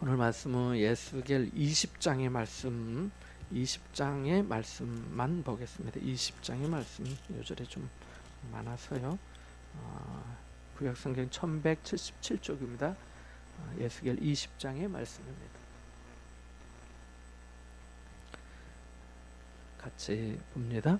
오늘 말씀은 예수겔 20장의 말씀, 20장의 말씀만 보겠습니다. 20장의 말씀 요절에 좀 많아서요. 구약성경 1177쪽입니다. 예수겔 20장의 말씀입니다. 같이 봅니다.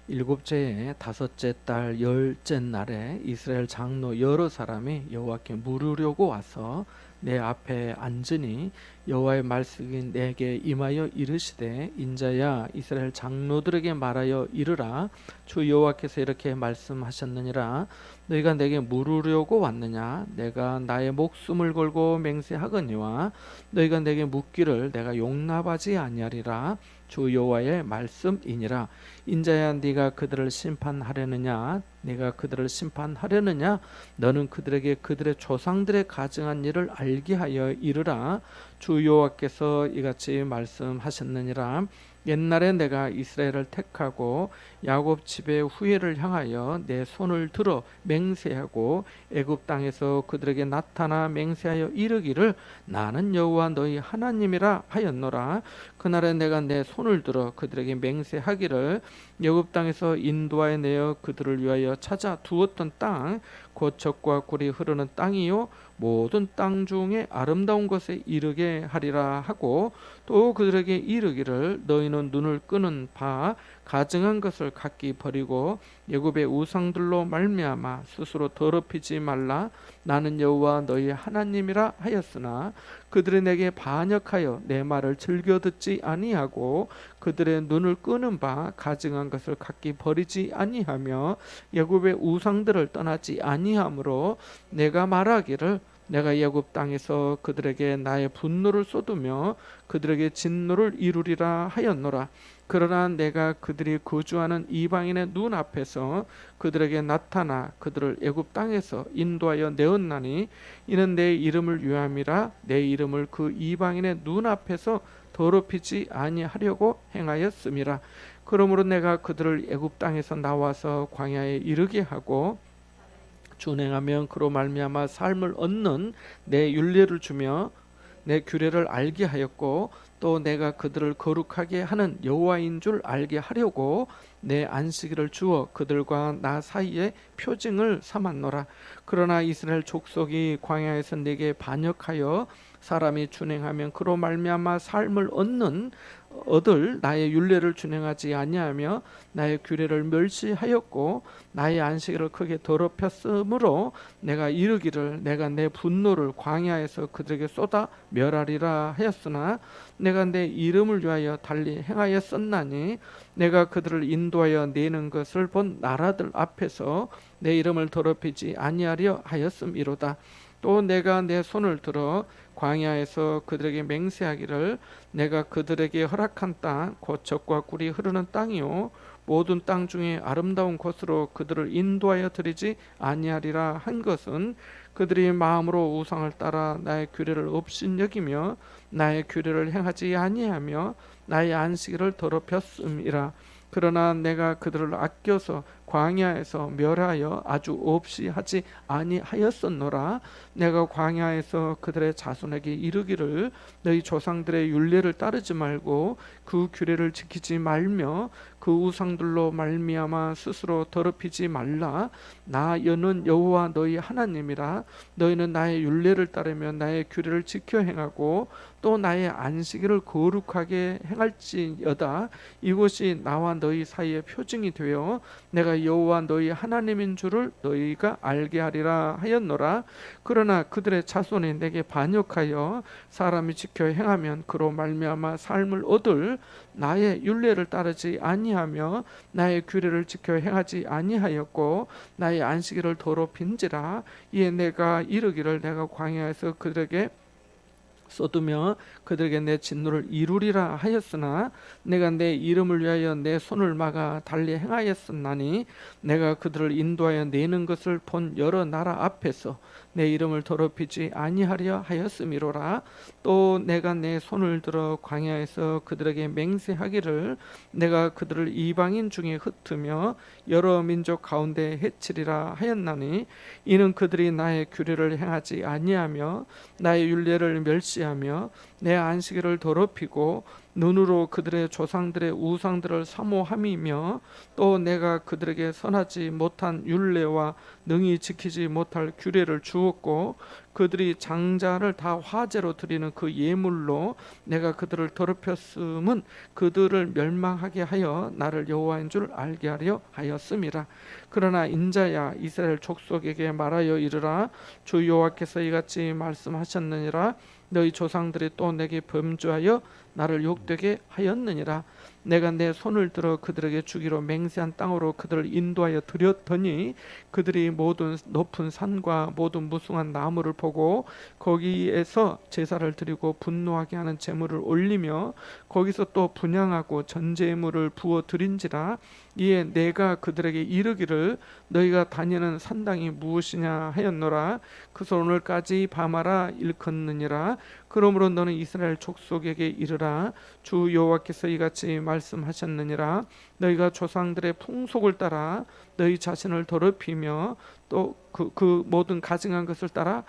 일곱째 다섯째 달 열째 날에 이스라엘 장로 여러 사람이 여호와께 물으려고 와서 내 앞에 앉으니 여호와의 말씀이 내게 임하여 이르시되 인자야 이스라엘 장로들에게 말하여 이르라 주 여호와께서 이렇게 말씀하셨느니라 너희가 내게 물으려고 왔느냐 내가 나의 목숨을 걸고 맹세하거니와 너희가 내게 묻기를 내가 용납하지 아니하리라 주 여호와의 말씀이니라 인자야 네가 그들을 심판하려느냐 내가 그들을 심판하려느냐 너는 그들에게 그들의 조상들의 가증한 일을 알게 하여 이르라 주 여호와께서 이같이 말씀하셨느니라 옛날에 내가 이스라엘을 택하고 야곱 집의 후예를 향하여 내 손을 들어 맹세하고 애굽 땅에서 그들에게 나타나 맹세하여 이르기를 나는 여호와 너희 하나님이라 하였노라 그날에 내가 내 손을 들어 그들에게 맹세하기를 애굽 땅에서 인도하여 내어 그들을 위하여 찾아 두었던 땅 곧 젖과 꿀이 흐르는 땅이요 모든 땅 중에 아름다운 것에 이르게 하리라 하고 또 그들에게 이르기를 너희는 눈을 끄는 바 가증한 것을 각기 버리고 애굽의 우상들로 말미암아 스스로 더럽히지 말라 나는 여호와 너희 하나님이라 하였으나 그들이 내게 반역하여 내 말을 즐겨 듣지 아니하고 그들의 눈을 끄는 바 가증한 것을 각기 버리지 아니하며 애굽의 우상들을 떠나지 아니하므로 내가 말하기를 내가 애굽 땅에서 그들에게 나의 분노를 쏟으며 그들에게 진노를 이루리라 하였노라 그러나 내가 그들이 거주하는 이방인의 눈앞에서 그들에게 나타나 그들을 애굽 땅에서 인도하여 내었나니 이는 내 이름을 위함이라 내 이름을 그 이방인의 눈앞에서 더럽히지 아니하려고 행하였음이라 그러므로 내가 그들을 애굽 땅에서 나와서 광야에 이르게 하고 준행하면 그로 말미암아 삶을 얻는 내 율례를 주며 내 규례를 알게 하였고 또 내가 그들을 거룩하게 하는 여호와인 줄 알게 하려고 내 안식일을 주어 그들과 나 사이에 표징을 삼았노라 그러나 이스라엘 족속이 광야에서 내게 반역하여 사람이 준행하면 그로 말미암아 삶을 얻을 나의 율례를 준행하지 아니하며 나의 규례를 멸시하였고 나의 안식일을 크게 더럽혔으므로 내가 이르기를 내가 내 분노를 광야에서 그들에게 쏟아 멸하리라 하였으나 내가 내 이름을 위하여 달리 행하였었나니 내가 그들을 인도하여 내는 것을 본 나라들 앞에서 내 이름을 더럽히지 아니하려 하였음이로다 또 내가 내 손을 들어 광야에서 그들에게 맹세하기를 내가 그들에게 허락한 땅 곧 젖과 꿀이 흐르는 땅이요 모든 땅 중에 아름다운 곳으로 그들을 인도하여 드리지 아니하리라 한 것은 그들이 마음으로 우상을 따라 나의 규례를 업신여기며 나의 규례를 행하지 아니하며 나의 안식일을 더럽혔음이라 그러나 내가 그들을 아껴서 광야에서 멸하여 아주 없이 하지 아니하였었노라 내가 광야에서 그들의 자손에게 이르기를 너희 조상들의 율례를 따르지 말고 그 규례를 지키지 말며 그 우상들로 말미암아 스스로 더럽히지 말라 나 여는 여호와 너희 하나님이라 너희는 나의 율례를 따르며 나의 규례를 지켜 행하고 또 나의 안식일을 거룩하게 행할지어다 이것이 나와 너희 사이의 표징이 되어 내가 여호와 너희 하나님인 줄을 너희가 알게 하리라 하였노라 그러나 그들의 자손이 내게 반역하여 사람이 지켜 행하면 그로 말미암아 삶을 얻을 나의 율례를 따르지 아니하며 나의 규례를 지켜 행하지 아니하였고 나의 안식일을 더럽힌지라 이에 내가 이르기를 내가 광야에서 그들에게 쏟으며 그들에게 내 진노를 이루리라 하였으나 내가 내 이름을 위하여 내 손을 막아 달리 행하였었나니 내가 그들을 인도하여 내는 것을 본 여러 나라 앞에서 내 이름을 더럽히지 아니하려 하였음이로라 또 내가 내 손을 들어 광야에서 그들에게 맹세하기를 내가 그들을 이방인 중에 흩으며 여러 민족 가운데 해치리라 하였나니 이는 그들이 나의 규례를 행하지 아니하며 나의 율례를 멸시 멸시하며 내 안식일을 더럽히고 눈으로 그들의 조상들의 우상들을 사모함이며 또 내가 그들에게 선하지 못한 율례와 능히 지키지 못할 규례를 주었고 그들이 장자를 다 화제로 드리는 그 예물로 내가 그들을 더럽혔음은 그들을 멸망하게 하여 나를 여호와인 줄 알게 하려 하였음이라. 그러나 인자야 이스라엘 족속에게 말하여 이르라. 주 여호와께서 이같이 말씀하셨느니라. 너희 조상들이 또 내게 범죄하여 나를 욕되게 하였느니라. 내가 내 손을 들어 그들에게 주기로 맹세한 땅으로 그들을 인도하여 드렸더니 그들이 모든 높은 산과 모든 무성한 나무를 보고 거기에서 제사를 드리고 분노하게 하는 제물을 올리며 거기서 또 분향하고 전제물을 부어 드린지라. 이에 내가 그들에게 이르기를 너희가 다니는 산당이 무엇이냐 하였노라. 그래서 오늘까지 밤하라 일컫느니라. 그러므로 너는 이스라엘 족속에게 이르라. 주 여호와께서 이같이 말씀하셨느니라. 너희가 조상들의 풍속을 따라 너희 자신을 더럽히며 또 그 모든 가증한 것을 따라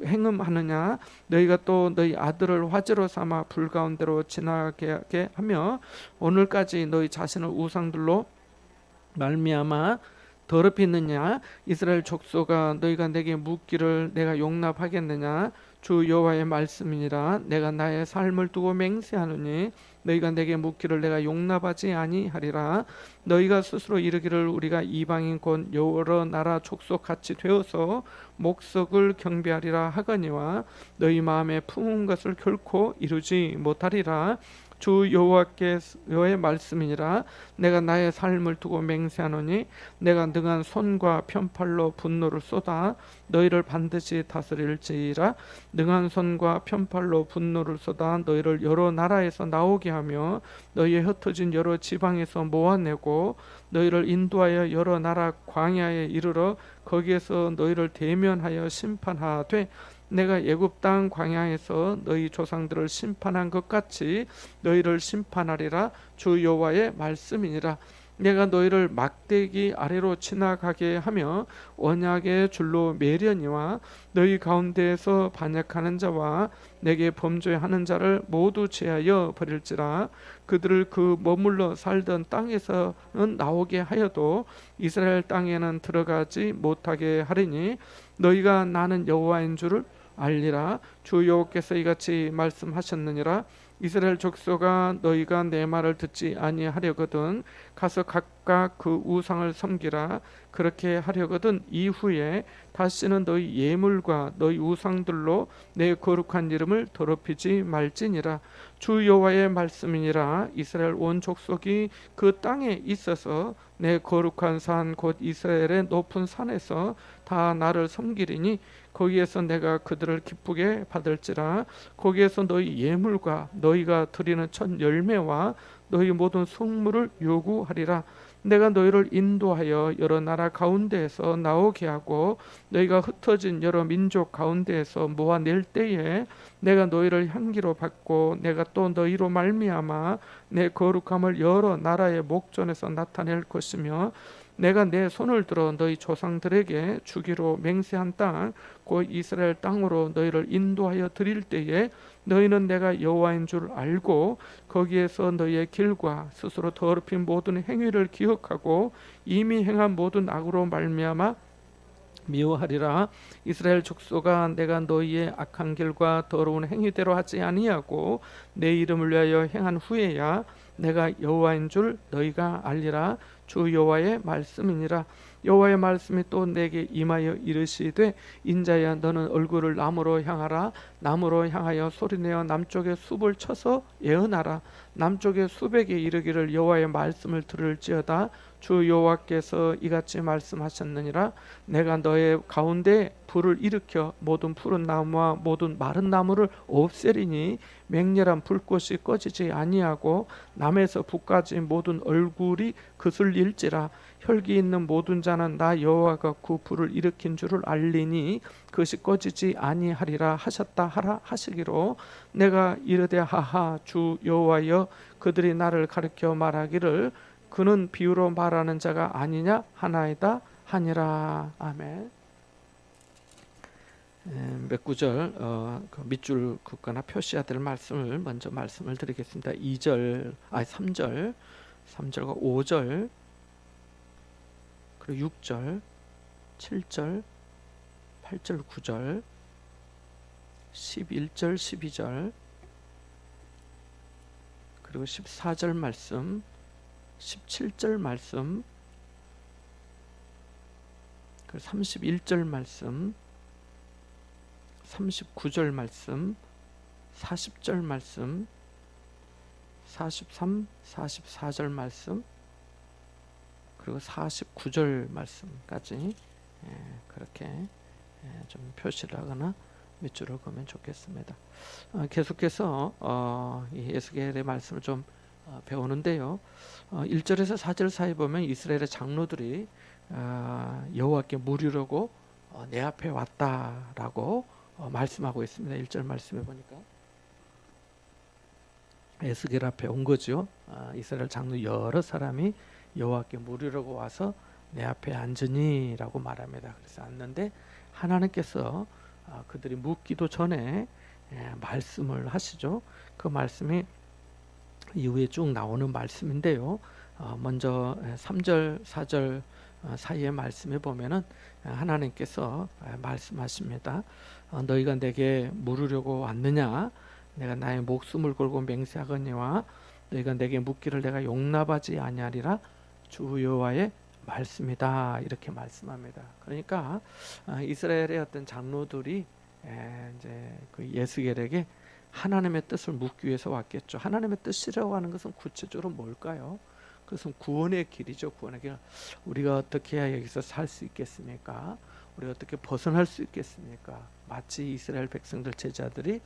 행음하느냐. 너희가 또 너희 아들을 화제로 삼아 불 가운데로 지나게 하며 오늘까지 너희 자신을 우상들로 말미암아 더럽히느냐. 이스라엘 족속아 너희가 내게 묻기를 내가 용납하겠느냐. 주 여호와의 말씀이니라. 내가 나의 삶을 두고 맹세하노니 너희가 내게 묻기를 내가 용납하지 아니하리라. 너희가 스스로 이르기를 우리가 이방인 곧 여러 나라 족속 같이 되어서 목석을 경배하리라 하거니와 너희 마음에 품은 것을 결코 이루지 못하리라. 주 여호와의 말씀이니라. 내가 나의 삶을 두고 맹세하노니 내가 능한 손과 편팔로 분노를 쏟아 너희를 반드시 다스릴지라. 능한 손과 편팔로 분노를 쏟아 너희를 여러 나라에서 나오게 하며 너희의 흩어진 여러 지방에서 모아내고 너희를 인도하여 여러 나라 광야에 이르러 거기에서 너희를 대면하여 심판하되 내가 애굽 땅 광야에서 너희 조상들을 심판한 것 같이 너희를 심판하리라. 주 여호와의 말씀이니라. 내가 너희를 막대기 아래로 지나가게 하며 언약의 줄로 매려니와 너희 가운데에서 반역하는 자와 내게 범죄하는 자를 모두 제하여 버릴지라. 그들을 그 머물러 살던 땅에서는 나오게 하여도 이스라엘 땅에는 들어가지 못하게 하리니 너희가 나는 여호와인 줄을 알리라. 주 여호와께서 이같이 말씀하셨느니라. 이스라엘 족속아 너희가 내 말을 듣지 아니하려거든 가서 각각 그 우상을 섬기라. 그렇게 하려거든 이후에 다시는 너희 예물과 너희 우상들로 내 거룩한 이름을 더럽히지 말지니라. 주 여호와의 말씀이니라. 이스라엘 온 족속이 그 땅에 있어서 내 거룩한 산 곧 이스라엘의 높은 산에서 다 나를 섬기리니 거기에서 내가 그들을 기쁘게 받을지라. 거기에서 너희 예물과 너희가 드리는 첫 열매와 너희 모든 성물을 요구하리라. 내가 너희를 인도하여 여러 나라 가운데에서 나오게 하고 너희가 흩어진 여러 민족 가운데에서 모아낼 때에 내가 너희를 향기로 받고 내가 또 너희로 말미암아 내 거룩함을 여러 나라의 목전에서 나타낼 것이며 내가 내 손을 들어 너희 조상들에게 주기로 맹세한 땅 곧 이스라엘 땅으로 너희를 인도하여 드릴 때에 너희는 내가 여호와인 줄 알고 거기에서 너희의 길과 스스로 더럽힌 모든 행위를 기억하고 이미 행한 모든 악으로 말미암아 미워하리라. 이스라엘 족속아 내가 너희의 악한 길과 더러운 행위대로 하지 아니하고 내 이름을 위하여 행한 후에야 내가 여호와인 줄 너희가 알리라. 주 여호와의 말씀이니라. 여호와의 말씀이 또 내게 임하여 이르시되 인자야 너는 얼굴을 남으로 향하라. 남으로 향하여 소리내어 남쪽의 숲을 쳐서 예언하라. 남쪽의 숲에게 이르기를 여호와의 말씀을 들을지어다. 주 여호와께서 이같이 말씀하셨느니라. 내가 너의 가운데 불을 일으켜 모든 푸른 나무와 모든 마른 나무를 없애리니 맹렬한 불꽃이 꺼지지 아니하고 남에서 북까지 모든 얼굴이 그슬릴지라. 혈기 있는 모든 자는 나 여호와가 그 불을 일으킨 줄을 알리니 그것이 꺼지지 아니하리라 하셨다 하라 하시기로 내가 이르되 하하 주 여호와여 그들이 나를 가르쳐 말하기를 그는 비유로 말하는 자가 아니냐 하나이다 하니라. 아멘. 몇 구절 그 밑줄 긋거나 표시해야 될 말씀을 먼저 말씀을 드리겠습니다. 3절과 5절 그리고 6절, 7절, 8절, 9절, 11절, 12절 그리고 14절 말씀, 17절 말씀, 그리고 31절 말씀, 39절 말씀, 40절 말씀, 43, 44절 말씀, 그리고 49절 말씀까지 그렇게 좀 표시를 하거나 밑줄을 그으면 좋겠습니다. 계속해서 이 에스겔의 말씀을 좀 배우는데요. 1절에서 4절 사이 보면 이스라엘의 장로들이 여호와께 물으려고 내 앞에 왔다라고 말씀하고 있습니다. 1절 말씀해 보니까 에스겔 앞에 온 거죠. 이스라엘 장로 여러 사람이 여호와께 물으려고 와서 내 앞에 앉으니라고 말합니다. 그래서 앉는데 하나님께서 그들이 묻기도 전에 말씀을 하시죠. 그 말씀이 이후에 쭉 나오는 말씀인데요. 먼저 3절, 4절 사이의 말씀에 보면은 하나님께서 말씀하십니다. 너희가 내게 물으려고 왔느냐? 내가 나의 목숨을 걸고 맹세하거니와 너희가 내게 묻기를 내가 용납하지 아니하리라 주 여호와의 말씀이다. 이렇게 말씀합니다. 그러니까 이스라엘의 어떤 장로들이 이제 그 에스겔에게 하나님의 뜻을 묻기 위해서 왔겠죠. 하나님의 뜻이라고 하는 것은 구체적으로 뭘까요? 그것은 구원의 길이죠. 구원의 길. 우리가 어떻게 해야 여기서 살 수 있겠습니까? 우리가 어떻게 벗어날 수 있겠습니까? 마치 이스라엘 백성들 제자들이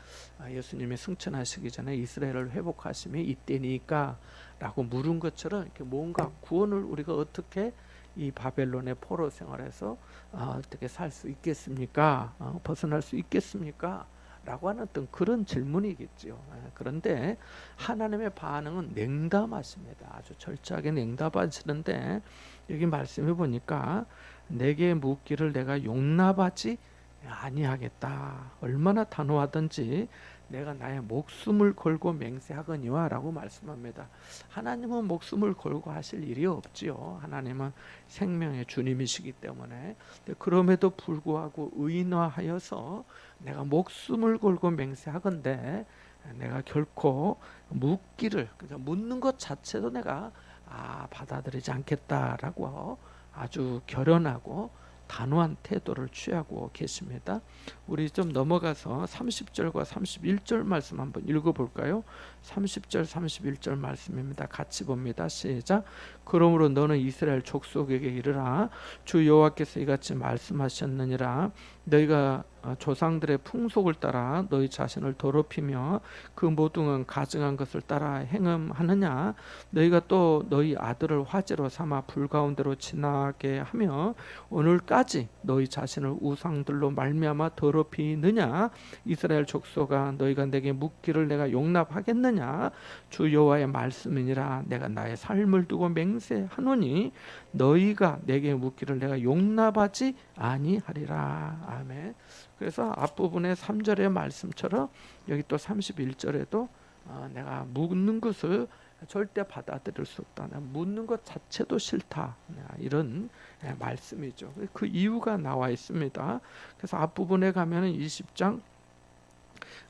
예수님이 승천하시기 전에 이스라엘을 회복하심이 이때니까 라고 물은 것처럼 이렇게 뭔가 구원을 우리가 어떻게 이 바벨론의 포로 생활에서 어떻게 살 수 있겠습니까? 벗어날 수 있겠습니까? 라고 하는 어떤 그런 질문이겠죠. 그런데 하나님의 반응은 냉담하십니다. 아주 철저하게 냉담하시는데 여기 말씀해 보니까 내게 묻기를 내가 용납하지 아니하겠다. 얼마나 단호하든지 내가 나의 목숨을 걸고 맹세하거니와 라고 말씀합니다. 하나님은 목숨을 걸고 하실 일이 없지요. 하나님은 생명의 주님이시기 때문에. 그럼에도 불구하고 의인화하여서 내가 목숨을 걸고 맹세하건대 내가 결코 묻기를, 그러니까 묻는 것 자체도 내가 받아들이지 않겠다라고 아주 결연하고 단호한 태도를 취하고 계십니다. 우리 좀 넘어가서 30절과 31절 말씀 한번 읽어볼까요? 30절 31절 말씀입니다. 같이 봅니다. 시작. 그러므로 너는 이스라엘 족속에게 이르라 주 여호와께서 이같이 말씀하셨느니라 너희가 조상들의 풍속을 따라 너희 자신을 더럽히며 그 모든 가증한 것을 따라 행음하느냐 너희가 또 너희 아들을 화제로 삼아 불 가운데로 지나게 하며 오늘까지 너희 자신을 우상들로 말미암아 더럽히느냐 이스라엘 족속아 너희가 내게 묻기를 내가 용납하겠느냐 주 여호와의 말씀이니라 내가 나의 삶을 두고 맹세하노니 너희가 내게 묻기를 내가 용납하지 아니하리라. 아멘. 그래서 앞부분의 3절의 말씀처럼 여기 또 31절에도 내가 묻는 것을 절대 받아들일 수 없다. 묻는 것 자체도 싫다. 이런 말씀이죠. 그 이유가 나와 있습니다. 그래서 앞부분에 가면은 20장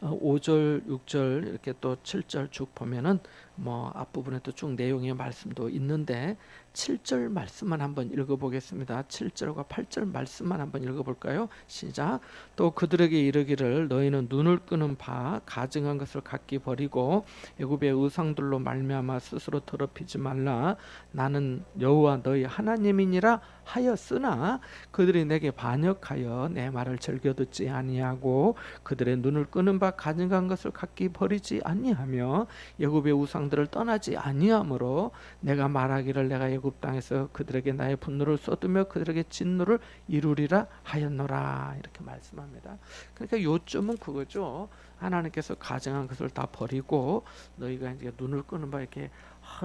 5절, 6절 이렇게 또 7절 쭉 보면은 뭐 앞부분에도 쭉 내용의 말씀도 있는데 7절 말씀만 한번 읽어보겠습니다. 7절과 8절 말씀만 한번 읽어볼까요? 시작. 또 그들에게 이르기를 너희는 눈을 끄는 바 가증한 것을 각기 버리고 애굽의 의상들로 말미암아 스스로 더럽히지 말라. 나는 여호와 너희 하나님이니라 하였으나 그들이 내게 반역하여 내 말을 즐겨 듣지 아니하고 그들의 눈을 끄는 바 가증한 것을 각기 버리지 아니하며 애굽의 우상들을 떠나지 아니하므로 내가 말하기를 내가 애굽 땅에서 그들에게 나의 분노를 쏟으며 그들에게 진노를 이루리라 하였노라. 이렇게 말씀합니다. 그러니까 요점은 그거죠. 하나님께서 가증한 것을 다 버리고 너희가 이제 눈을 끄는 바 이렇게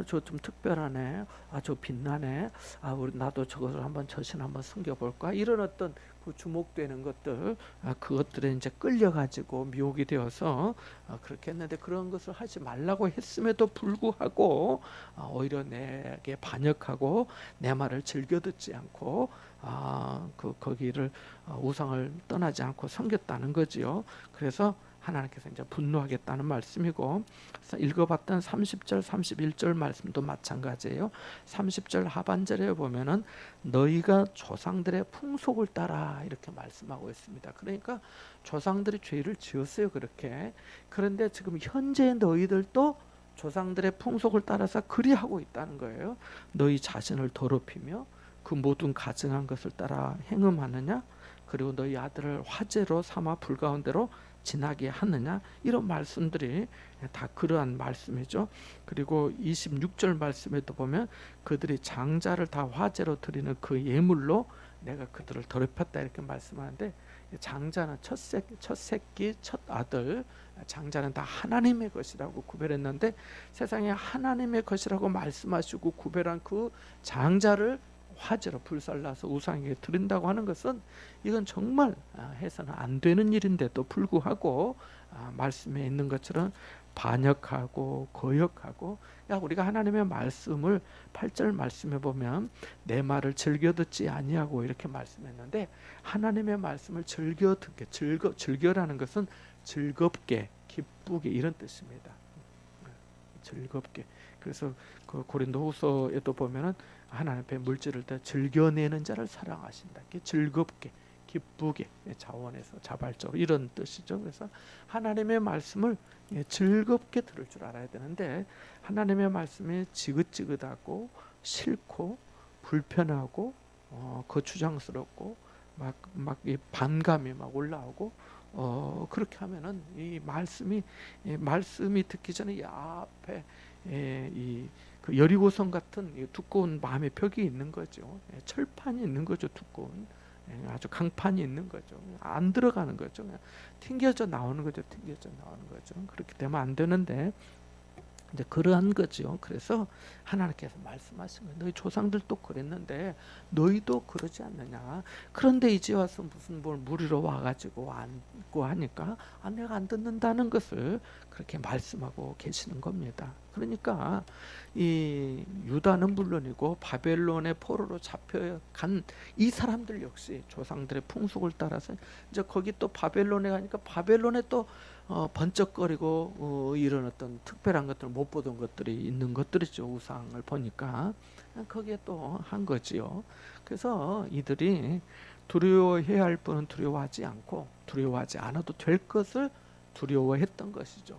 저 좀 특별하네. 저 빛나네. 우리 나도 저것을 한번 저신 한번 숨겨볼까. 이런 어떤 그 주목되는 것들, 그것들에 이제 끌려가지고 미혹이 되어서 그렇게 했는데, 그런 것을 하지 말라고 했음에도 불구하고 오히려 내게 반역하고 내 말을 즐겨 듣지 않고 거기를 우상을 떠나지 않고 섬겼다는 거지요. 그래서 하나님께서 이제 분노하겠다는 말씀이고, 읽어봤던 30절, 31절 말씀도 마찬가지예요. 30절 하반절에 보면은 너희가 조상들의 풍속을 따라 이렇게 말씀하고 있습니다. 그러니까 조상들이 죄를 지었어요, 그렇게. 그런데 지금 현재 너희들도 조상들의 풍속을 따라서 그리하고 있다는 거예요. 너희 자신을 더럽히며 그 모든 가증한 것을 따라 행음하느냐, 그리고 너희 아들을 화제로 삼아 불 가운데로 지나게 하느냐, 이런 말씀들이 다 그러한 말씀이죠. 그리고 26절 말씀에도 보면 그들이 장자를 다 화제로 드리는 그 예물로 내가 그들을 더럽혔다 이렇게 말씀하는데, 장자는 첫 새끼, 첫 아들, 장자는 다 하나님의 것이라고 구별했는데, 세상에 하나님의 것이라고 말씀하시고 구별한 그 장자를 화제로 불살라서 우상에게 드린다고 하는 것은, 이건 정말 해서는 안 되는 일인데도 불구하고 말씀에 있는 것처럼 반역하고 거역하고, 우리가 하나님의 말씀을 8절 말씀에 보면 내 말을 즐겨 듣지 아니하고 이렇게 말씀했는데, 하나님의 말씀을 즐겨 듣게, 즐겨라는 것은 즐겁게, 기쁘게 이런 뜻입니다. 즐겁게. 그래서 그 고린도후서에도 보면은 하나님 앞에 물질을 다 즐겨내는 자를 사랑하신다. 즐겁게, 기쁘게, 자원해서 자발적으로 이런 뜻이죠. 그래서 하나님의 말씀을 즐겁게 들을 줄 알아야 되는데, 하나님의 말씀이 지긋지긋하고 싫고 불편하고 거추장스럽고 막 이 반감이 막 올라오고 그렇게 하면은 이 말씀이 듣기 전에 이 앞에 그 여리고성 같은 이 두꺼운 마음의 벽이 있는 거죠. 철판이 있는 거죠. 두꺼운 아주 강판이 있는 거죠. 안 들어가는 거죠. 그냥 튕겨져 나오는 거죠. 튕겨져 나오는 거죠. 그렇게 되면 안 되는데, 이제 그러한 거죠. 그래서 하나님께서 말씀하신 거예요. 너희 조상들도 그랬는데 너희도 그러지 않느냐. 그런데 이제 와서 무슨 뭘 무리로 와가지고 앉고 하니까 내가 안 듣는다는 것을 그렇게 말씀하고 계시는 겁니다. 그러니까 이 유다는 물론이고 바벨론의 포로로 잡혀간 이 사람들 역시 조상들의 풍속을 따라서 이제 거기 또 바벨론에 가니까 바벨론에 또 번쩍거리고 이런 어떤 특별한 것들, 못 보던 것들이 있는 것들이죠. 우상을 보니까 거기에 또 한 거지요. 그래서 이들이 두려워해야 할 분은 두려워하지 않고 두려워하지 않아도 될 것을 두려워했던 것이죠.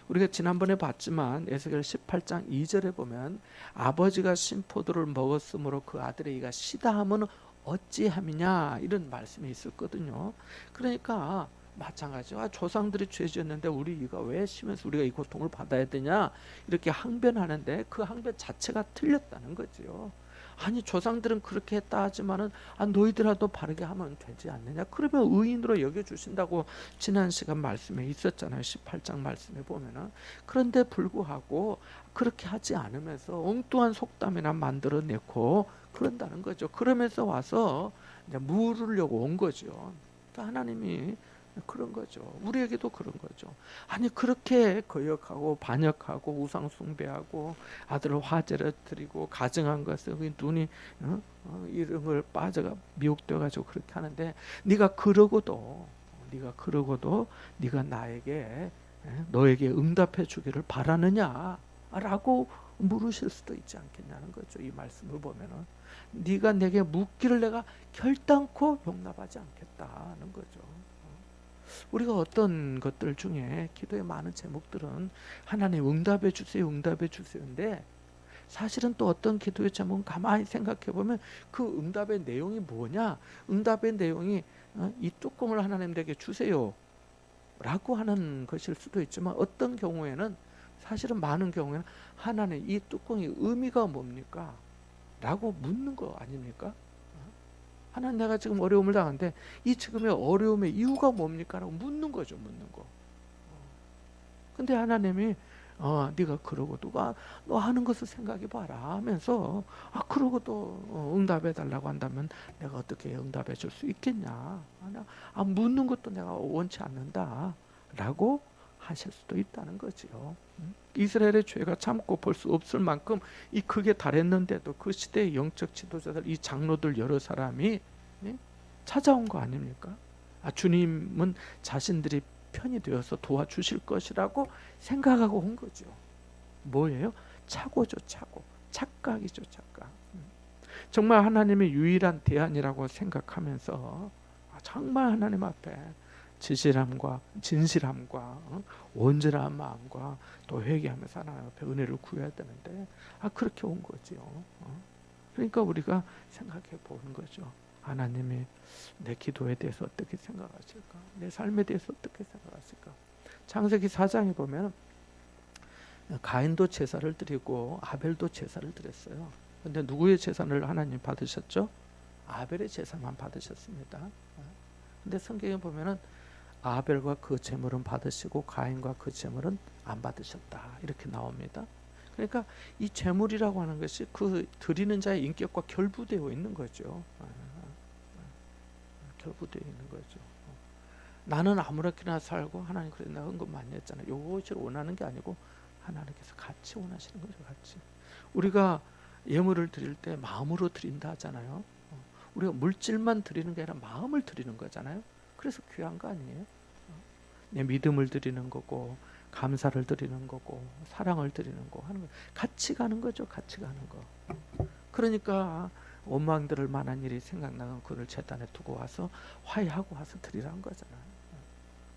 우리가 지난번에 봤지만 에스겔 18장 2절에 보면 아버지가 신포도를 먹었으므로 그 아들의 이가 시다 하면 어찌함이냐, 이런 말씀이 있었거든요. 그러니까 마찬가지죠. 조상들이 죄 지었는데 우리 이가 왜 심해서 우리가 이 고통을 받아야 되냐, 이렇게 항변하는데 그 항변 자체가 틀렸다는 거지요. 아니 조상들은 그렇게 했다 하지만은 너희들아도 바르게 하면 되지 않느냐, 그러면 의인으로 여겨주신다고 지난 시간 말씀에 있었잖아요. 18장 말씀에 보면은. 그런데 불구하고 그렇게 하지 않으면서 엉뚱한 속담이나 만들어내고 그런다는 거죠. 그러면서 와서 이제 물으려고 온 거죠. 그러니까 하나님이 그런 거죠. 우리에게도 그런 거죠. 아니 그렇게 거역하고 반역하고 우상 숭배하고 아들을 화제를 드리고 가증한 것을 눈이 이런 걸 빠져가 미혹되어 가지고 그렇게 하는데, 네가 그러고도 네가 나에게 너에게 응답해 주기를 바라느냐라고 물으실 수도 있지 않겠냐는 거죠. 이 말씀을 보면은 네가 내게 묻기를 내가 결단코 용납하지 않겠다는 거죠. 우리가 어떤 것들 중에 기도의 많은 제목들은 하나님 응답해 주세요, 응답해 주세요인데, 사실은 또 어떤 기도의 제목은 가만히 생각해 보면 그 응답의 내용이 뭐냐, 응답의 내용이 이 뚜껑을 하나님에게 주세요 라고 하는 것일 수도 있지만, 어떤 경우에는 사실은 많은 경우에는 하나님 이 뚜껑의 의미가 뭡니까? 라고 묻는 거 아닙니까? 하나님 내가 지금 어려움을 당하는데 이 지금의 어려움의 이유가 뭡니까? 라고 묻는 거죠. 묻는 거. 근데 하나님이 네가 그러고 누가 너 하는 것을 생각해 봐라 하면서 그러고 또 응답해 달라고 한다면 내가 어떻게 응답해 줄 수 있겠냐. 묻는 것도 내가 원치 않는다 라고 하실 수도 있다는 거지요. 이스라엘의 죄가 참고 볼 수 없을 만큼 이 극에 달했는데도 그 시대의 영적 지도자들, 이 장로들 여러 사람이 찾아온 거 아닙니까? 주님은 자신들이 편이 되어서 도와주실 것이라고 생각하고 온 거죠. 뭐예요? 착오죠, 착오. 착각이죠, 착각. 정말 하나님의 유일한 대안이라고 생각하면서 정말 하나님 앞에 진실함과 온전한 마음과 또 회개하면서 하나님 앞에 은혜를 구해야 되는데 그렇게 온 거지요. 그러니까 우리가 생각해 보는 거죠. 하나님이 내 기도에 대해서 어떻게 생각하실까? 내 삶에 대해서 어떻게 생각하실까? 창세기 4장에 보면 가인도 제사를 드리고 아벨도 제사를 드렸어요. 근데 누구의 제사를 하나님 받으셨죠? 아벨의 제사만 받으셨습니다. 근데 성경에 보면은 아벨과 그 제물은 받으시고 가인과 그 제물은 안 받으셨다. 이렇게 나옵니다. 그러니까 이 제물이라고 하는 것이 그 드리는 자의 인격과 결부되어 있는 거죠. 결부되어 있는 거죠. 나는 아무렇게나 살고 하나님 그래 내가 헌금 많이 했잖아. 요것을 원하는 게 아니고 하나님께서 같이 원하시는 거죠. 같이. 우리가 예물을 드릴 때 마음으로 드린다 하잖아요. 우리가 물질만 드리는 게 아니라 마음을 드리는 거잖아요. 그래서 귀한 거 아니에요? 내 믿음을 드리는 거고 감사를 드리는 거고 사랑을 드리는 거 하는 거 같이 가는 거죠. 같이 가는 거. 그러니까 원망들을 만한 일이 생각나면 그를 제단에 두고 와서 화해하고 와서 드리라는 거잖아요.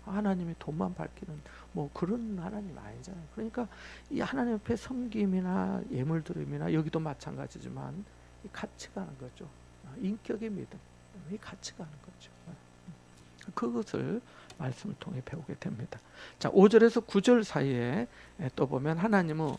하나님이 돈만 밝히는 뭐 그런 하나님 아니잖아요. 그러니까 이 하나님 앞에 섬김이나 예물 드림이나 여기도 마찬가지지만 같이 가는 거죠. 인격의 믿음, 이 같이 가는 거죠. 그것을 말씀을 통해 배우게 됩니다. 자, 5절에서 9절 사이에 또 보면 하나님은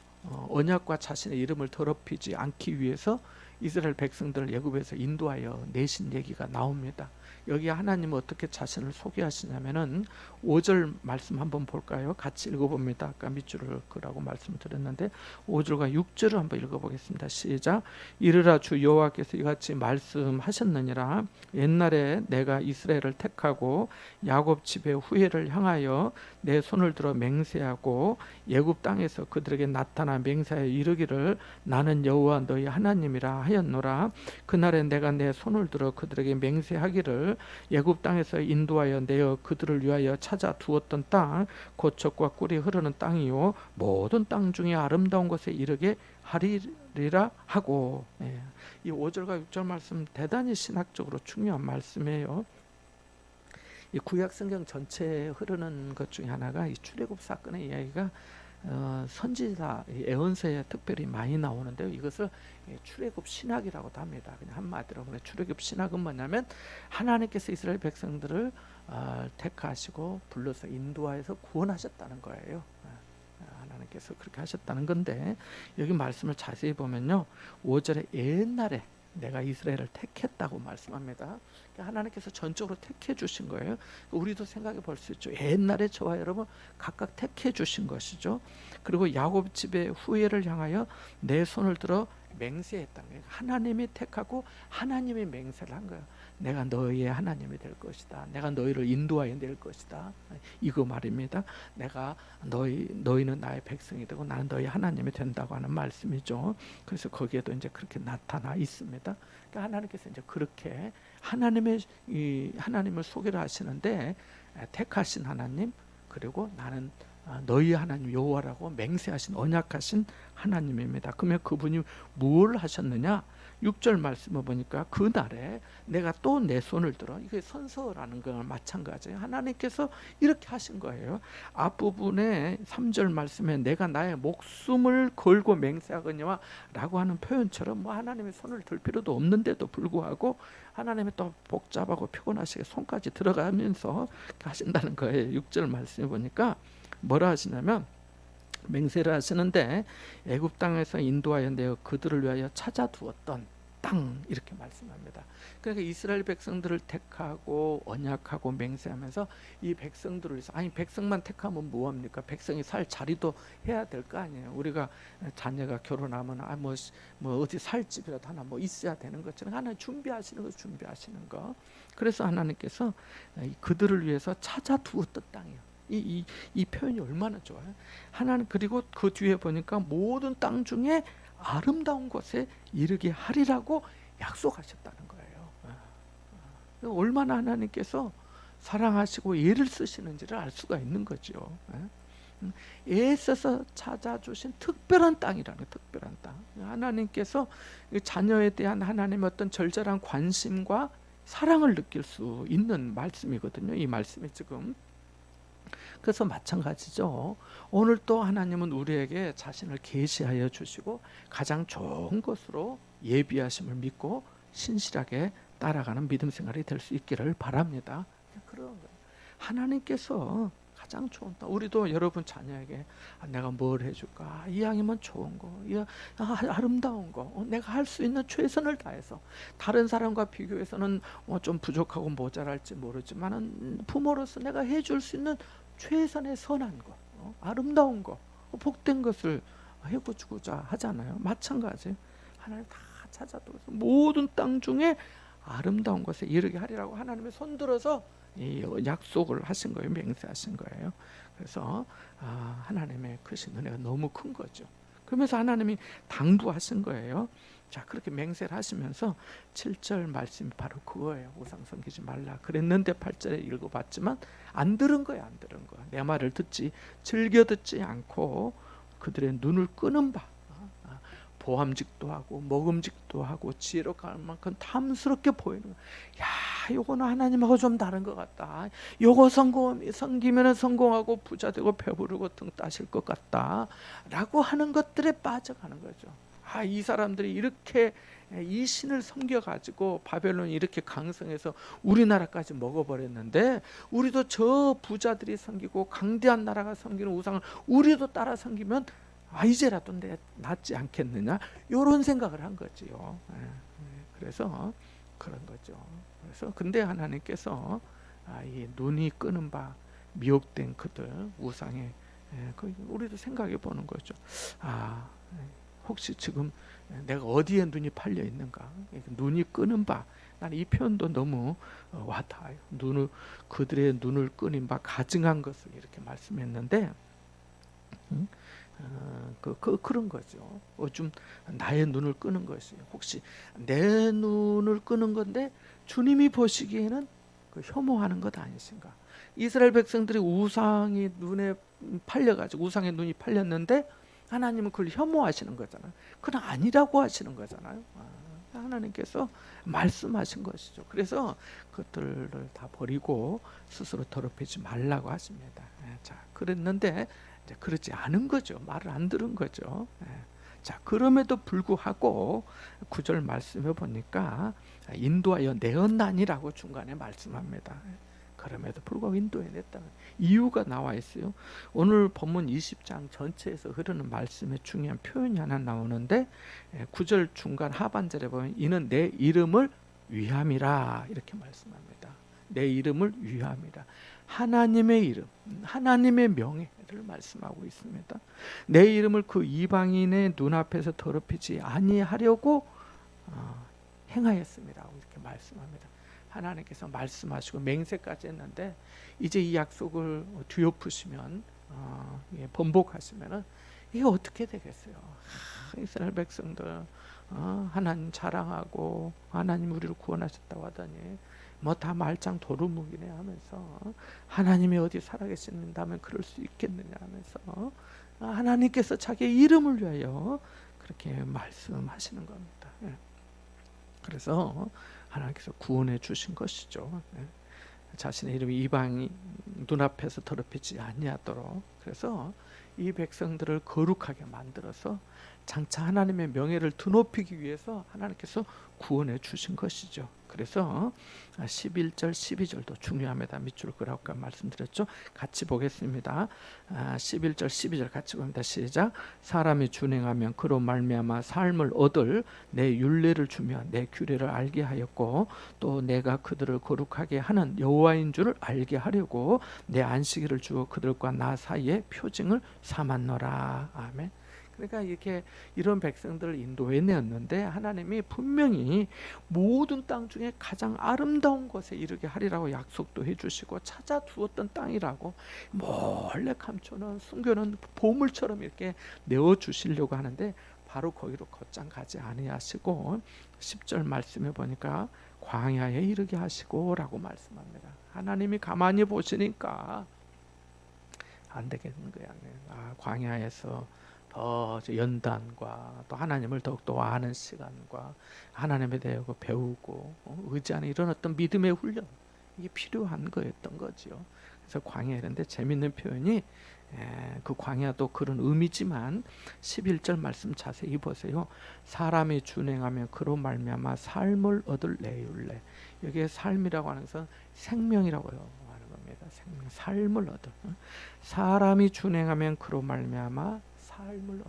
언약과 자신의 이름을 더럽히지 않기 위해서 이스라엘 백성들을 애굽에서 인도하여 내신 얘기가 나옵니다. 여기 하나님은 어떻게 자신을 소개하시냐면은 5절 말씀 한번 볼까요? 같이 읽어봅니다. 아까 밑줄을 그라고 말씀드렸는데 5절과 6절을 한번 읽어보겠습니다. 시작. 이르라 주 여호와께서 이같이 말씀하셨느니라. 옛날에 내가 이스라엘을 택하고 야곱 집의 후예를 향하여 내 손을 들어 맹세하고 애굽 땅에서 그들에게 나타나 맹세하여 이르기를 나는 여호와 너희 하나님이라 하였노라. 그날에 내가 내 손을 들어 그들에게 맹세하기를 애굽 땅에서 인도하여 내어 그들을 위하여 찾아 두었던 땅 곧 젖과 꿀이 흐르는 땅이요 모든 땅 중에 아름다운 곳에 이르게 하리라 하고. 이 5절과 6절 말씀 대단히 신학적으로 중요한 말씀이에요. 이 구약 성경 전체에 흐르는 것 중에 하나가 이 출애굽 사건의 이야기가 선지자 예언서에 특별히 많이 나오는데요. 이것을 출애굽 신학이라고도 합니다. 그냥 한마디로 그냥 출애굽 신학은 뭐냐면 하나님께서 이스라엘 백성들을 택하시고 불러서 인도하여서 구원하셨다는 거예요. 하나님께서 그렇게 하셨다는 건데 여기 말씀을 자세히 보면요. 5절에 옛날에 내가 이스라엘을 택했다고 말씀합니다. 하나님께서 전적으로 택해 주신 거예요. 우리도 생각해 볼 수 있죠. 옛날에 저와 여러분 각각 택해 주신 것이죠. 그리고 야곱 집의 후예를 향하여 내 손을 들어 맹세했다는 거예요. 하나님이 택하고 하나님이 맹세를 한 거예요. 내가 너희의 하나님이 될 것이다. 내가 너희를 인도하여 낼 것이다. 이거 말입니다. 내가 너희는 나의 백성이 되고 나는 너희 하나님이 된다고 하는 말씀이죠. 그래서 거기에도 이제 그렇게 나타나 있습니다. 그러니까 하나님께서 이제 그렇게 하나님을 소개를 하시는데 택하신 하나님 그리고 나는 너희 하나님 여호와라고 맹세하신 언약하신 하나님입니다. 그러면 그분이 뭘 하셨느냐? 6절 말씀을 보니까 그날에 내가 또 내 손을 들어 이게 선서라는 거랑 마찬가지예요. 하나님께서 이렇게 하신 거예요. 앞부분에 3절 말씀에 내가 나의 목숨을 걸고 맹세하거니와 라고 하는 표현처럼 뭐 하나님의 손을 들 필요도 없는데도 불구하고 하나님이 또 복잡하고 피곤하시게 손까지 들어가면서 하신다는 거예요. 6절 말씀에 보니까 뭐라 하시냐면 맹세를 하시는데 애굽 땅에서 인도하여 내어 그들을 위하여 찾아두었던 땅 이렇게 말씀합니다. 그러니까 이스라엘 백성들을 택하고 언약하고 맹세하면서 이 백성들을 위해서, 아니 백성만 택하면 뭐합니까? 백성이 살 자리도 해야 될 거 아니에요. 우리가 자녀가 결혼하면 뭐 어디 살 집이라도 하나 뭐 있어야 되는 것처럼 하나님 준비하시는 거. 그래서 하나님께서 그들을 위해서 찾아두었던 땅이에요. 이 표현이 얼마나 좋아요. 하나님, 그리고 그 뒤에 보니까 모든 땅 중에 아름다운 곳에 이르게 하리라고 약속하셨다는 거예요. 얼마나 하나님께서 사랑하시고 애를 쓰시는지를 알 수가 있는 거죠. 애써서 찾아주신 특별한 땅이라는 거예요. 특별한 땅. 하나님께서 자녀에 대한 하나님의 어떤 절절한 관심과 사랑을 느낄 수 있는 말씀이거든요. 이 말씀이 지금. 그래서 마찬가지죠. 오늘 또 하나님은 우리에게 자신을 계시하여 주시고 가장 좋은 것으로 예비하심을 믿고 신실하게 따라가는 믿음 생활이 될 수 있기를 바랍니다. 그런 거예요. 하나님께서 가장 좋은 땅. 우리도 여러분 자녀에게 내가 뭘 해줄까? 이왕이면 좋은 거, 아름다운 거, 내가 할 수 있는 최선을 다해서. 다른 사람과 비교해서는 좀 부족하고 모자랄지 모르지만은 부모로서 내가 해줄 수 있는 최선의 선한 것, 아름다운 것, 복된 것을 해주고자 하잖아요. 마찬가지. 하나님 다 찾아도 모든 땅 중에 아름다운 것에 이르게 하리라고 하나님의 손들어서 이 약속을 하신 거예요. 맹세하신 거예요. 그래서 하나님의 크신 은혜가 너무 큰 거죠. 그러면서 하나님이 당부하신 거예요. 자, 그렇게 맹세를 하시면서 7절 말씀이 바로 그거예요. 우상 섬기지 말라 그랬는데 8절에 읽어봤지만 안 들은 거야. 안 들은 거야. 내 말을 즐겨 듣지 않고 그들의 눈을 끄는 바, 보암직도 하고 먹음직도 하고 지혜롭게 할 만큼 탐스럽게 보이는 거야. 야, 요거는 하나님하고 좀 다른 것 같다. 요거 섬기면 성공하고 부자 되고 배부르고 등 따실 것 같다 라고 하는 것들에 빠져가는 거죠. 이 사람들이 이렇게 이 신을 섬겨가지고 바벨론이 이렇게 강성해서 우리나라까지 먹어버렸는데 우리도 저 부자들이 섬기고 강대한 나라가 섬기는 우상을 우리도 따라 섬기면 이제라도 낫지 않겠느냐, 이런 생각을 한 거지요. 그래서 그런 거죠. 그래서 근데 하나님께서 이 눈이 끄는 바 미혹된 그들 우상에 우리도 생각해 보는 거죠. 혹시 지금 내가 어디에 눈이 팔려 있는가? 눈이 끄는 바. 나는 이 표현도 너무 와닿아요. 그들의 눈을 끄는 바 가증한 것을 이렇게 말씀했는데, 그런 거죠. 좀 나의 눈을 끄는 것이 혹시 내 눈을 끄는 건데 주님이 보시기에는 혐오하는 것 아니신가? 이스라엘 백성들이 우상이 눈에 팔려가지고 우상의 눈이 팔렸는데 하나님은 그걸 혐오하시는 거잖아요. 그건 아니라고 하시는 거잖아요. 하나님께서 말씀하신 것이죠. 그래서 그것들을 다 버리고 스스로 더럽히지 말라고 하십니다. 자, 그랬는데 이제 그렇지 않은 거죠. 말을 안 들은 거죠. 자, 그럼에도 불구하고 9절 말씀해 보니까 인도하여 내었나니라고 중간에 말씀합니다. 그럼에도 불구하고 인도해냈다는 이유가 나와 있어요. 오늘 본문 20장 전체에서 흐르는 말씀의 중요한 표현이 하나 나오는데 9절 중간 하반절에 보면 이는 내 이름을 위함이라 이렇게 말씀합니다. 내 이름을 위함이라. 하나님의 이름, 하나님의 명예를 말씀하고 있습니다. 내 이름을 그 이방인의 눈앞에서 더럽히지 아니하려고 행하였습니다. 이렇게 말씀합니다. 하나님께서 말씀하시고 맹세까지 했는데 이제 이 약속을 뒤엎으시면 번복하시면은 이게 어떻게 되겠어요? 이스라엘 백성들 하나님 자랑하고 하나님 우리를 구원하셨다고 하더니 뭐 다 말짱 도루묵이네 하면서 하나님이 어디 살아계신다면 그럴 수 있겠느냐 하면서 하나님께서 자기의 이름을 위하여 그렇게 말씀하시는 겁니다. 그래서 하나님께서 구원해 주신 것이죠. 자신의 이름이 이방인 눈앞에서 더럽히지 아니하도록. 그래서 이 백성들을 거룩하게 만들어서 장차 하나님의 명예를 드높이기 위해서 하나님께서 구원해 주신 것이죠. 그래서 11절 12절도 중요합니다. 밑줄 그라고 아까 말씀드렸죠. 같이 보겠습니다. 11절 12절 같이 봅니다. 시작. 사람이 준행하면 그로 말미암아 삶을 얻을 내 율례를 주며 내 규례를 알게 하였고 또 내가 그들을 거룩하게 하는 여호와인 줄을 알게 하려고 내 안식일을 주어 그들과 나 사이에 표징을 삼았노라. 아멘. 그러니까 이렇게 이런 백성들을 인도해 내었는데 하나님이 분명히 모든 땅 중에 가장 아름다운 곳에 이르게 하리라고 약속도 해주시고 찾아두었던 땅이라고 몰래 감춰놓은 숨겨놓은 보물처럼 이렇게 내어주시려고 하는데 바로 거기로 곧장 가지 아니하시고 10절 말씀해 보니까 광야에 이르게 하시고 라고 말씀합니다. 하나님이 가만히 보시니까 안 되겠는 거야. 광야에서 더 연단과 또 하나님을 더욱더 아는 시간과 하나님에 대해 배우고 의지하는 이런 어떤 믿음의 훈련, 이게 필요한 거였던 거죠. 그래서 광야인데 재밌는 표현이 그 광야도 그런 의미지만 11절 말씀 자세히 보세요. 사람이 준행하면 그로 말미암아 삶을 얻을 내율례. 여기에 삶이라고 하는 것은 생명이라고 하는 겁니다. 생명, 삶을 얻을. 사람이 준행하면 그로 말미암아 삶을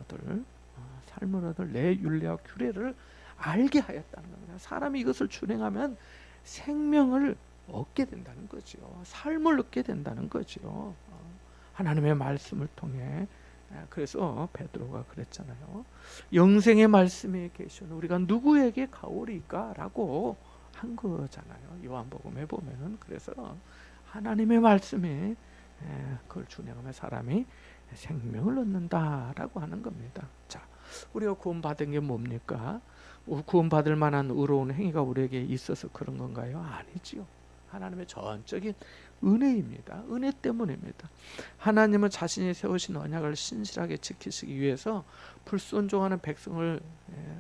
얻을 내 율례와 규례를 알게 하였다는 겁니다. 사람이 이것을 준행하면 생명을 얻게 된다는 거죠. 삶을 얻게 된다는 거죠. 하나님의 말씀을 통해. 그래서 베드로가 그랬잖아요. 영생의 말씀에 계신 우리가 누구에게 가오리까? 라고 한 거잖아요. 요한복음에 보면은. 그래서 하나님의 말씀에 그걸 준행하면 사람이 생명을 얻는다라고 하는 겁니다. 자, 우리가 구원받은 게 뭡니까? 구원받을 만한 의로운 행위가 우리에게 있어서 그런 건가요? 아니지요. 하나님의 전적인 은혜입니다. 은혜 때문입니다. 하나님은 자신이 세우신 언약을 신실하게 지키시기 위해서 불순종하는 백성을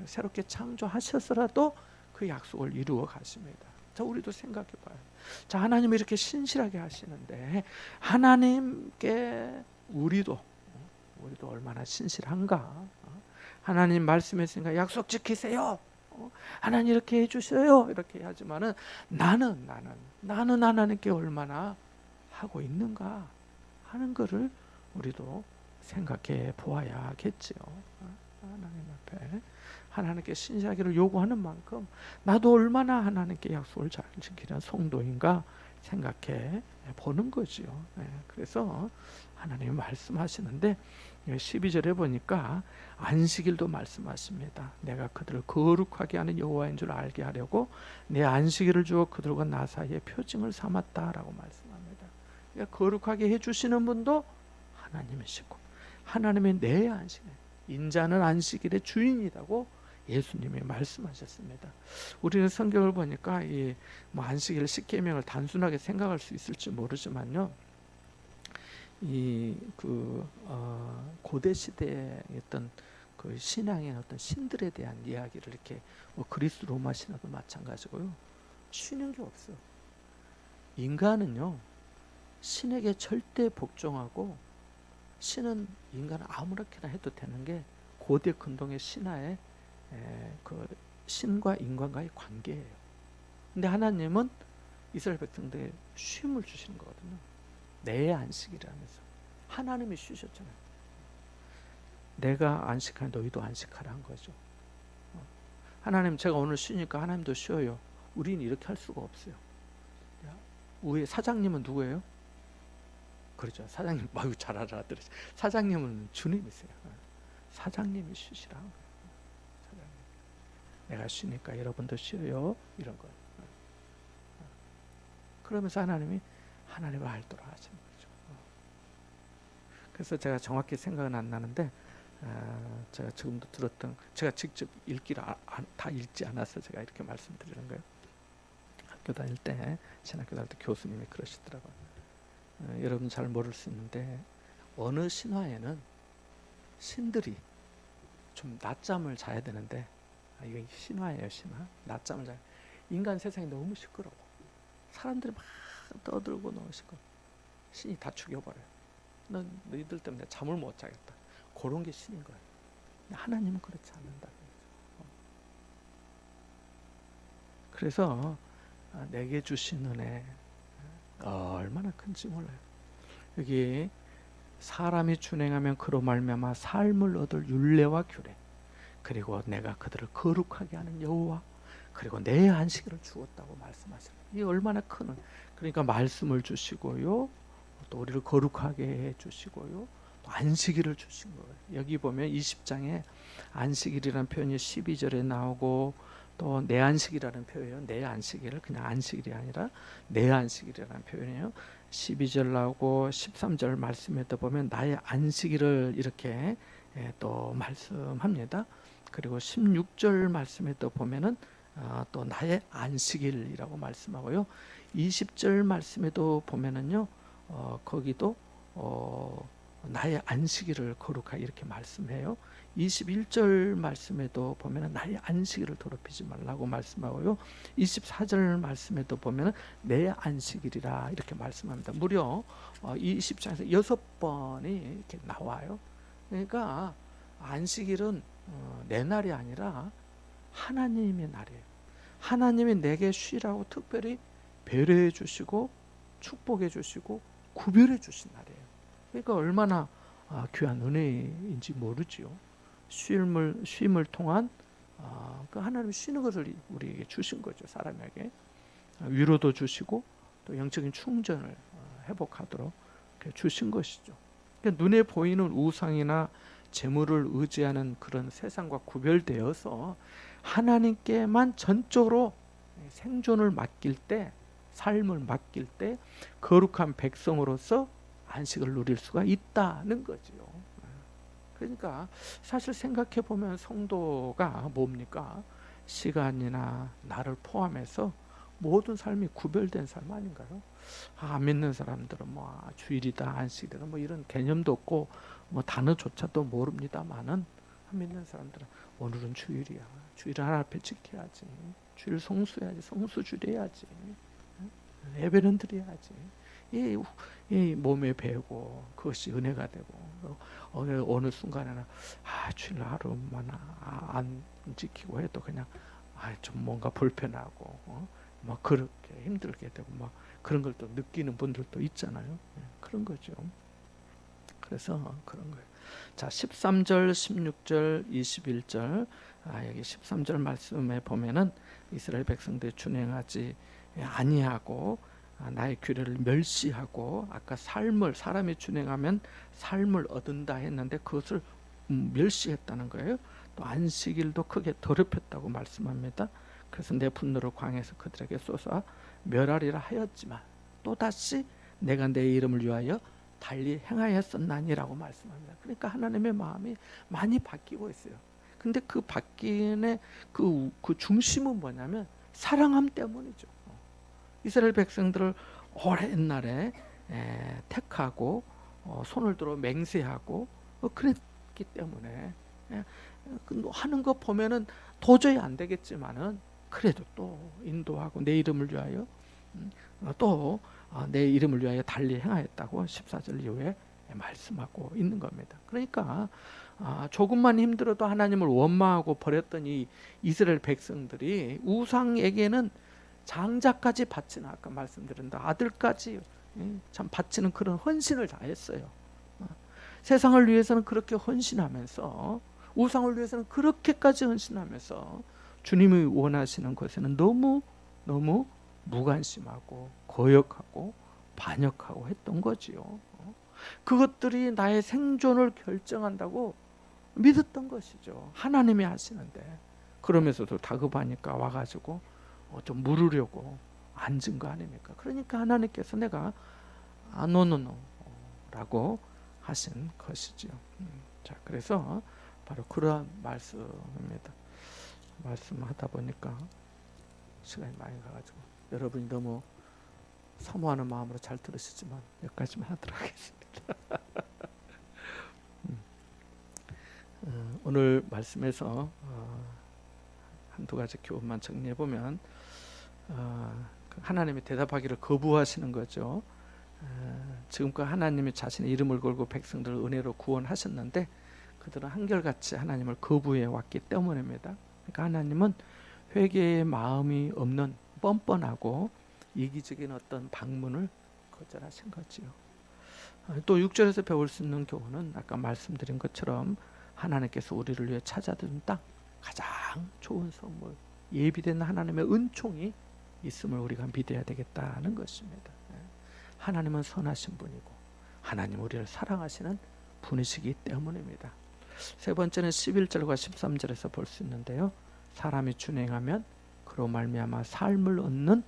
새롭게 창조하셔서라도 그 약속을 이루어 가십니다. 자, 우리도 생각해 봐요. 자, 하나님이 이렇게 신실하게 하시는데 하나님께 우리도 얼마나 신실한가? 하나님 말씀했으니까 약속 지키세요. 하나님 이렇게 해주셔요. 이렇게 하지만은 나는 하나님께 얼마나 하고 있는가 하는 것을 우리도 생각해 보아야겠지요. 하나님 앞에 하나님께 신실하기를 요구하는 만큼 나도 얼마나 하나님께 약속을 잘 지키는 성도인가 생각해 보는 거지요. 그래서 하나님이 말씀하시는데 12절에 보니까 안식일도 말씀하십니다. 내가 그들을 거룩하게 하는 여호와인 줄 알게 하려고 내 안식일을 주어 그들과 나 사이에 표징을 삼았다라고 말씀합니다. 그러니까 거룩하게 해주시는 분도 하나님이시고 하나님의 내 안식일, 인자는 안식일의 주인이라고 예수님이 말씀하셨습니다. 우리는 성경을 보니까 이 안식일 십계명을 단순하게 생각할 수 있을지 모르지만요. 고대 시대에 어떤 그 신앙의 어떤 신들에 대한 이야기를 이렇게 그리스 로마 신화도 마찬가지고요. 쉬는 게 없어요. 인간은요 신에게 절대 복종하고 신은 인간을 아무렇게나 해도 되는 게 고대 근동의 신화의 그 신과 인간과의 관계예요. 근데 하나님은 이스라엘 백성들에게 쉼을 주시는 거거든요. 내 안식이라면서 하나님이 쉬셨잖아요. 내가 안식하니 너희도 안식하라 한 거죠. 하나님 제가 오늘 쉬니까 하나님도 쉬어요. 우리는 이렇게 할 수가 없어요. 우리 사장님은 누구예요? 그렇죠. 사장님, 아유 잘 알아들으시. 사장님은 주님이세요. 사장님이 쉬시라 한 거예요. 사장님. 내가 쉬니까 여러분도 쉬어요. 이런 거예요. 그러면서 하나님을 알도록 하시는 거죠. 그래서 제가 정확히 생각은 안 나는데 제가 지금도 들었던 제가 직접 읽기를 다 읽지 않아서 제가 이렇게 말씀드리는 거예요. 학교 다닐 때 신학교 다닐 때 교수님이 그러시더라고요. 여러분 잘 모를 수 있는데 어느 신화에는 신들이 좀 낮잠을 자야 되는데 이거 신화예요. 신화. 낮잠을 자요. 인간 세상이 너무 시끄러워. 사람들이 막 떠들고 너무 시끄러워. 신이 다 죽여버려요. 너희들 때문에 잠을 못 자겠다. 그런 게 신인 거예요. 하나님은 그렇지 않는다. 그래서 내게 주신 은혜 얼마나 큰지 몰라요. 여기 사람이 준행하면 그로 말미암아 삶을 얻을 율례와 규례, 그리고 내가 그들을 거룩하게 하는 여호와, 그리고 내 안식일을 주었다고 말씀하시는, 이 얼마나 큰, 그러니까 말씀을 주시고요, 또 우리를 거룩하게 해 주시고요, 또 안식일을 주신 거예요. 여기 보면 20장에 안식일이라는 표현이 12절에 나오고, 또 내 안식이라는 표현이에요. 내 안식일을 그냥 안식일이 아니라 내 안식일이라는 표현이에요. 12절 나오고 13절 말씀에도 보면 나의 안식일을 이렇게 또 말씀합니다. 그리고 16절 말씀에 또 보면은 또 나의 안식일이라고 말씀하고요. 20절 말씀에도 보면은요, 거기도 나의 안식일을 거룩하게 이렇게 말씀해요. 21절 말씀에도 보면은 나의 안식일을 더럽히지 말라고 말씀하고요. 24절 말씀에도 보면은 내 안식일이라 이렇게 말씀합니다. 무려 20장에서 6번이 이렇게 나와요. 그러니까 안식일은 내 날이 아니라 하나님의 날이에요. 하나님이 내게 쉬라고 특별히 배려해 주시고 축복해 주시고 구별해 주신 날이에요. 그러니까 얼마나 귀한 은혜인지 모르지요. 쉼을 통한 그 하나님이 쉬는 것을 우리에게 주신 거죠. 사람에게 위로도 주시고 또 영적인 충전을 회복하도록 주신 것이죠. 그러니까 눈에 보이는 우상이나 재물을 의지하는 그런 세상과 구별되어서 하나님께만 전적으로 생존을 맡길 때, 삶을 맡길 때 거룩한 백성으로서 안식을 누릴 수가 있다는 거지요. 그러니까 사실 생각해 보면 성도가 뭡니까? 시간이나 나를 포함해서 모든 삶이 구별된 삶 아닌가요? 안 믿는 사람들은 뭐 주일이다, 안식이다, 뭐 이런 개념도 없고 뭐 단어조차도 모릅니다만은, 안 믿는 사람들은 오늘은 주일이야, 주일을 하나 앞에 지켜야지, 주일 성수해야지, 성수 주례해야지, 예배는 드려야지, 이 몸에 배고 그것이 은혜가 되고, 어느 순간에는 주일 하루만 안 지키고 해도 그냥 좀 뭔가 불편하고 막 그렇게 힘들게 되고 막 그런 걸 또 느끼는 분들도 있잖아요. 그런 거죠. 그래서 그런 거예요. 자, 13절, 16절, 21절, 여기 13절 말씀에 보면은 이스라엘 백성들이 준행하지 아니하고 나의 규례를 멸시하고, 아까 사람이 준행하면 삶을 얻는다 했는데 그것을 멸시했다는 거예요. 또 안식일도 크게 더럽혔다고 말씀합니다. 그래서 내 분노를 광에서 그들에게 쏟아 멸하리라 하였지만 또다시 내가 내 이름을 위하여 달리 행하였었나니라고 말씀합니다. 그러니까 하나님의 마음이 많이 바뀌고 있어요. 근데 그 바뀌는 그 중심은 뭐냐면 사랑함 때문이죠. 이스라엘 백성들을 오래 옛날에 택하고 손을 들어 맹세하고 그랬기 때문에 하는 거 보면은 도저히 안 되겠지만은 그래도 또 인도하고 내 이름을 위하여 또 내 이름을 위하여 달리 행하였다고 14절 이후에 말씀하고 있는 겁니다. 그러니까 조금만 힘들어도 하나님을 원망하고 버렸던 이 이스라엘 백성들이 우상에게는 장자까지 바치는, 아까 말씀드린 아들까지 참 바치는 그런 헌신을 다했어요. 세상을 위해서는 그렇게 헌신하면서, 우상을 위해서는 그렇게까지 헌신하면서 주님이 원하시는 것에는 너무 무관심하고 거역하고 반역하고 했던 거지요. 그것들이 나의 생존을 결정한다고 믿었던 것이죠. 하나님이 하시는데. 그러면서도 다급하니까 와가지고 좀 물으려고 앉은 거 아닙니까? 그러니까 하나님께서 내가 노노노 라고 하신 것이지요. 자, 그래서 바로 그러한 말씀입니다. 말씀하다 보니까 시간이 많이 가가지고 여러분이 너무 사모하는 마음으로 잘 들으시지만 여기까지만 하도록 하겠습니다. 오늘 말씀에서 한두 가지 교훈만 정리해 보면, 하나님이 대답하기를 거부하시는 거죠. 지금껏 하나님이 자신의 이름을 걸고 백성들을 은혜로 구원하셨는데 그들은 한결같이 하나님을 거부해 왔기 때문입니다. 그러니까 하나님은 회개의 마음이 없는 뻔뻔하고 이기적인 어떤 방문을 거절하신 거지요. 또 6절에서 배울 수 있는 교훈은 아까 말씀드린 것처럼 하나님께서 우리를 위해 찾아둔 땅, 가장 좋은 선물, 예비된 하나님의 은총이 있음을 우리가 믿어야 되겠다는 것입니다. 하나님은 선하신 분이고 하나님 우리를 사랑하시는 분이시기 때문입니다. 세 번째는 11절과 13절에서 볼 수 있는데요. 사람이 준행하면 그로 말미암아 삶을 얻는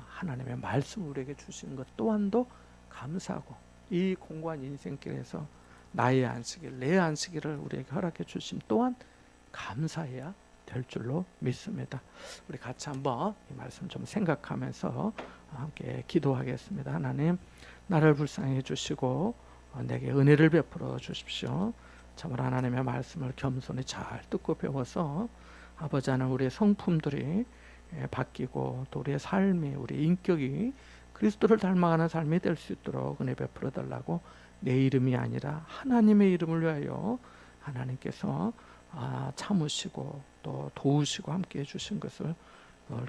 하나님의 말씀을 우리에게 주시는 것 또한도 감사하고, 이 공고한 인생길에서 나의 안식일, 내 안식일을 우리에게 허락해 주심 또한 감사해야 될 줄로 믿습니다. 우리 같이 한번 이 말씀 좀 생각하면서 함께 기도하겠습니다. 하나님, 나를 불쌍히 해주시고 내게 은혜를 베풀어 주십시오. 참으로 하나님의 말씀을 겸손히 잘 듣고 배워서 아버지 하나님, 우리의 성품들이 바뀌고 또 우리의 삶이, 우리의 인격이 그리스도를 닮아가는 삶이 될 수 있도록 은혜 베풀어 달라고, 내 이름이 아니라 하나님의 이름을 위하여 하나님께서 참으시고 또 도우시고 함께 해주신 것을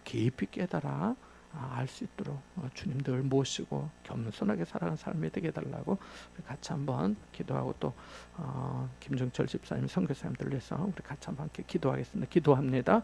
깊이 깨달아 알 수 있도록 주님 늘 모시고 겸손하게 살아가는 삶이 되게 해달라고 같이 한번 기도하고, 또 김정철 집사님, 선교사님들 위해서 우리 같이 한번 함께 기도하겠습니다. 기도합니다.